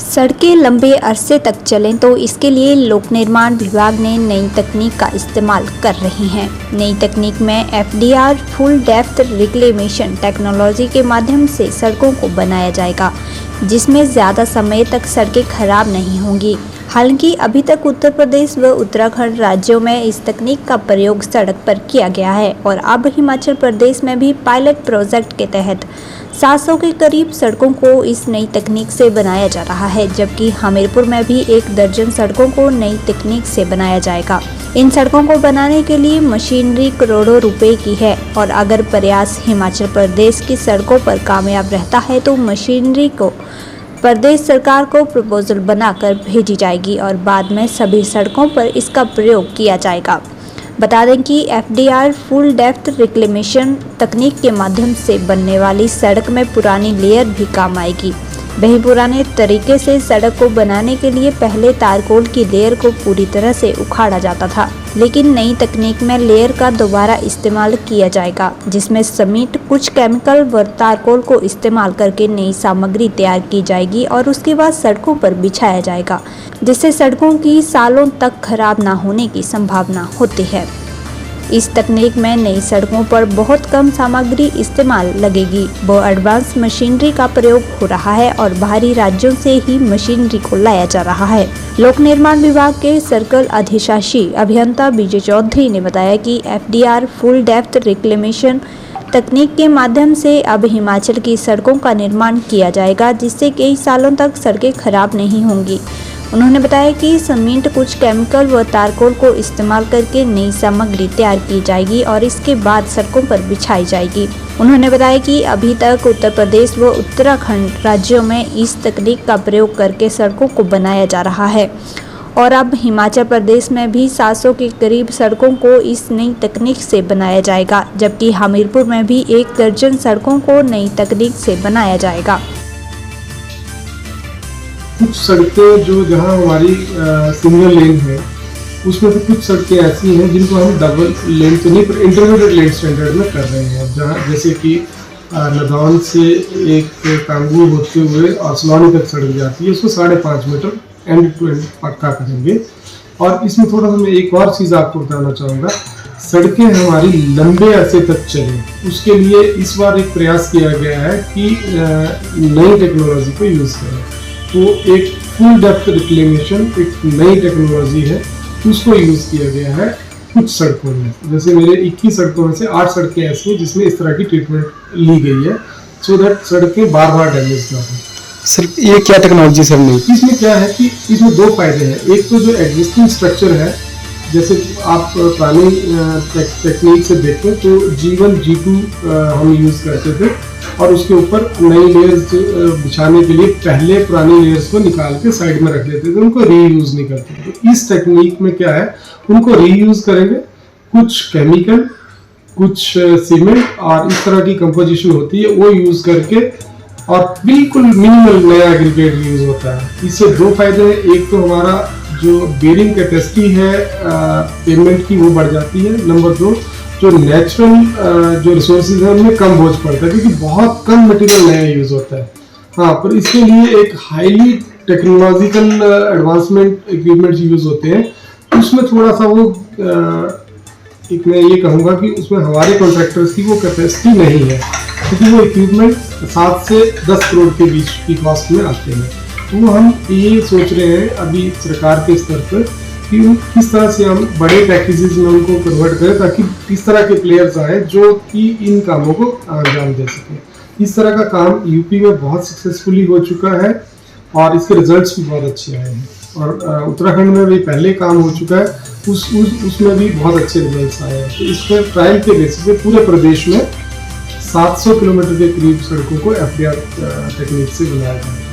सड़कें लंबे अरसे तक चलें तो इसके लिए लोक निर्माण विभाग ने नई तकनीक का इस्तेमाल कर रही हैं। नई तकनीक में FDR full depth reclamation technology के माध्यम से सड़कों को बनाया जाएगा, जिसमें ज़्यादा समय तक सड़कें खराब नहीं होंगी। हालांकि अभी तक उत्तर प्रदेश व उत्तराखंड राज्यों में इस तकनीक का प्रयोग सड़क पर किया गया है और अब हिमाचल प्रदेश में भी पायलट प्रोजेक्ट के तहत 700 के करीब सड़कों को इस नई तकनीक से बनाया जा रहा है, जबकि हमीरपुर में भी 1 दर्जन सड़कों को नई तकनीक से बनाया जाएगा। इन सड़कों को बनाने के लिए मशीनरी करोड़ों रुपए की है और अगर प्रयास हिमाचल प्रदेश की सड़कों पर कामयाब रहता है तो मशीनरी को प्रदेश सरकार को प्रपोजल बनाकर भेजी जाएगी और बाद में सभी सड़कों पर इसका प्रयोग किया जाएगा। बता दें कि FDR फुल डेप्थ रिक्लेमेशन तकनीक के माध्यम से बनने वाली सड़क में पुरानी लेयर भी काम आएगी। वहीं पुराने तरीके से सड़क को बनाने के लिए पहले तारकोल की लेयर को पूरी तरह से उखाड़ा जाता था, लेकिन नई तकनीक में लेयर का दोबारा इस्तेमाल किया जाएगा, जिसमें सीमेंट, कुछ केमिकल व तारकोल को इस्तेमाल करके नई सामग्री तैयार की जाएगी और उसके बाद सड़कों पर बिछाया जाएगा, जिससे सड़कों की सालों तक खराब ना होने की संभावना होती है। इस तकनीक में नई सड़कों पर बहुत कम सामग्री इस्तेमाल लगेगी व एडवांस मशीनरी का प्रयोग हो रहा है और बाहरी राज्यों से ही मशीनरी को लाया जा रहा है। लोक निर्माण विभाग के सर्कल अधिशासी अभियंता विजय चौधरी ने बताया कि FDR फुल डेप्थ रिक्लेमेशन तकनीक के माध्यम से अब हिमाचल की सड़कों का निर्माण किया जाएगा, जिससे कई सालों तक सड़कें खराब नहीं होंगी। उन्होंने बताया कि सीमेंट, कुछ केमिकल व तारकोल को इस्तेमाल करके नई सामग्री तैयार की जाएगी और इसके बाद सड़कों पर बिछाई जाएगी। उन्होंने बताया कि अभी तक उत्तर प्रदेश व उत्तराखंड राज्यों में इस तकनीक का प्रयोग करके सड़कों को बनाया जा रहा है और अब हिमाचल प्रदेश में भी 700 के करीब सड़कों को इस नई तकनीक से बनाया जाएगा, जबकि हमीरपुर में भी 1 दर्जन सड़कों को नई तकनीक से बनाया जाएगा। कुछ सड़कें जो जहां हमारी सिंगल लेन है, उसमें से कुछ सड़कें ऐसी हैं जिनको हम डबल लेन तो नहीं पर इंटरमीडिएट लेन स्टैंडर्ड में कर रहे हैं। जहां जैसे कि नदौन से एक कांगू होते हुए और सलौनी तक सड़क जाती है, उसको 5.5 मीटर एंड टू एंड पक्का करेंगे। और इसमें थोड़ा सा मैं एक और चीज़ आपको बताना चाहूँगा, सड़कें हमारी लंबे अरसे तक चलें, उसके लिए इस बार एक प्रयास किया गया है कि नई टेक्नोलॉजी को यूज़ करें। तो एक फुल डेप्थ रिक्लेमेशन एक नई टेक्नोलॉजी है, उसको यूज़ किया गया है कुछ सड़कों में। जैसे मेरे 21 सड़कों में से 8 सड़कें ऐसी हैं जिसमें इस तरह की ट्रीटमेंट ली गई है, सो दैट सड़कें बार बार डैमेज ना हो। सर ये क्या टेक्नोलॉजी सर नहीं? इसमें क्या है कि इसमें 2 फायदे हैं। एक तो जो एग्जिस्टिंग स्ट्रक्चर है, जैसे आप पुरानी टेक्निक से देखें तो G1 G2 हम यूज़ करते थे और उसके ऊपर नई लेयर्स बिछाने के लिए पहले पुरानी लेयर्स को निकाल के साइड में रख देते थे, उनको रीयूज़ नहीं करते थे। तो इस टेक्निक में क्या है, उनको रीयूज़ करेंगे, कुछ केमिकल, कुछ सीमेंट और इस तरह की कंपोजिशन होती है वो यूज़ करके और बिल्कुल मिनिमल नया एग्रीगेट यूज़ होता है। इससे 2 फायदे हैं। एक तो हमारा जो बेरिंग कैपेसिटी है पेमेंट की वो बढ़ जाती है। नंबर 2, जो नेचुरल जो रिसोर्सेज हैं उनमें कम बोझ पड़ता है, क्योंकि बहुत कम मटेरियल नया यूज़ होता है। हाँ, पर इसके लिए एक highly technological advancement equipment use होते हैं। उसमें थोड़ा सा वो एक मैं ये कहूँगा कि उसमें हमारे कॉन्ट्रैक्टर्स की वो कैपेसिटी नहीं है, क्योंकि वो इक्विपमेंट 7 से 10 करोड़ के बीच की कॉस्ट में आते हैं। तो हम ये सोच रहे हैं अभी सरकार के स्तर पर कि किस तरह से हम बड़े पैकेजेस में उनको कन्वर्ट करें, ताकि इस तरह के प्लेयर्स आए जो कि इन कामों को अंजाम दे सकें। इस तरह का काम यूपी में बहुत सक्सेसफुली हो चुका है और इसके रिजल्ट्स भी बहुत अच्छे आए हैं और उत्तराखंड में भी पहले काम हो चुका है, उसमें भी बहुत अच्छे रिजल्ट्स आए हैं। तो इस पर ट्रायल के बेसिस पे पूरे प्रदेश में 700 किलोमीटर के करीब सड़कों को FDR टेक्निक से बनाया जाएगा।